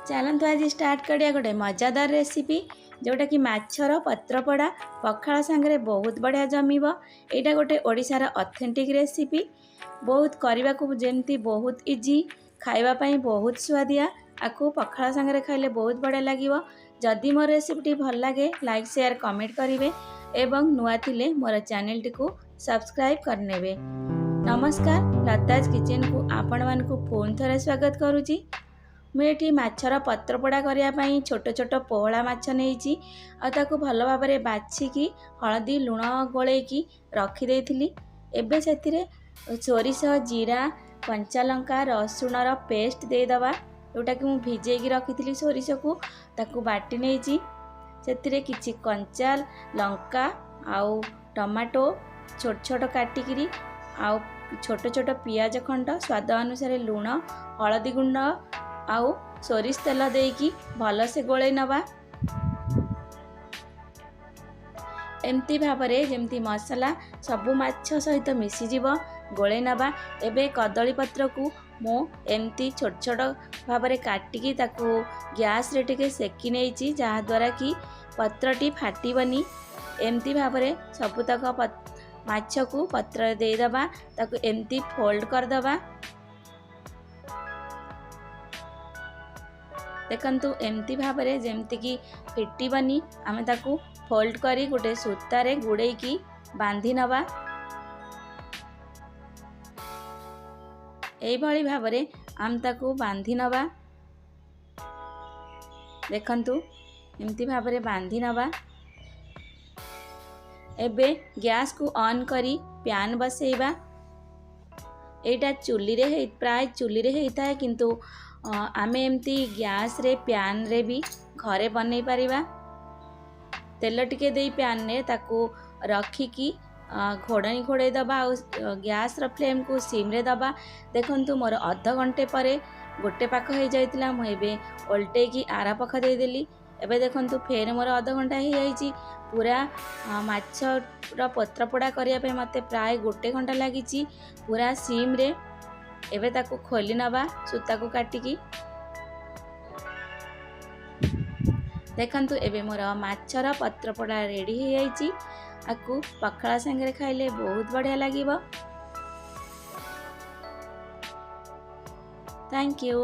चलतु आज स्टार्ट करिया गोटे मजादार रेसिपी जोटा कि माछर पत्रपोड़ा पखाल सांगे बहुत बढ़िया जमीब। यहाँ गोटे ओडिशार ऑथेंटिक रेसिपी बहुत करने को जमती बहुत इजी खावाई बहुत स्वादिया आपको पखाल सांगे खाइले बहुत बढ़िया लगे। जदि मोर रेसिपी भल लगे लाइक शेयर कमेंट करेंगे एवं नुआ थिले मोर चैनल टी को सब्सक्राइब करने। नमस्कार, लताज किचन को आपण मानकु पुणी थरे स्वागत करुची। मुझे माछर पत्रपोड़ा करने छोट छोट पोहला माछ नहीं आताको भल भाव में बाछिकी हलदी लुण गोलैकी रखिदेली। एबे सेतिरे सोरिष जीरा कंचा लंका रसुणर पेस्ट देदबा जोटा कि मुझे भिजेकी रखी सोरिष को ताकू बाटी नहीं से किछि कंचा लंका आउ टमाटो छोट छोट काटिकी आउ छोट छोट पियाज खंड स्वाद अनुसार लुण हलदी गुंड आउ सोरिष तेल देकी भल से गोले नवा। एमती भाव में जमती मसला सबु माछ सहित मिसीजिव गोले नवा। एबे कदली पत्र को मो एमती छोट छोट भाव में काटिकी ताकू गैस रे टिके सेकी नहीं जहा द्वारा कि पत्रटी फाटिबनी। एमती भाव में सबुतक माछ को पत्र देदबा ताकू एमती फोल्ड करदबा। देखंतु एमती भाव में जमती कि फिटिबनी आमे ताकू फोल्ड करी गोटे सूतारे गुड़े की बांधी नवा। एई भली भाव में आम ताकू बांधी नवा। देखंतु एमती भाव में बांधी नवा। एबे गैस को ऑन करी प्यान बसेइबा। एटा चुली रे प्राय चुली रे होता है किंतु आमे एमती गैस रे प्यान रे भी घरे बनै परिबा। तेल टिके दे प्यान ने ताकू रखिकी घोड़नी घोड़े दबा गैस रो फ्लेम को सिम रे दबा। देखंतु मोर आधा घंटे परे गोटे पाख हो जाइतिला मु एबे ओल्टे की आरा पाख दे देली। एबे देखंतु फेर मोर आधा घंटा हो जाइची पूरा माछ रो पत्रपोड़ा करिया पे मते प्राय गोटे घंटा लागिची पूरा सिम रे। एबे ताकू खोली नवा सूता को काटिकी। देखंतु एबे मोर माछर पत्रपोड़ा रेडी हो जाइची। आकू पखाल संगे खाइले बहुत बढ़िया लागिबो। Thank you.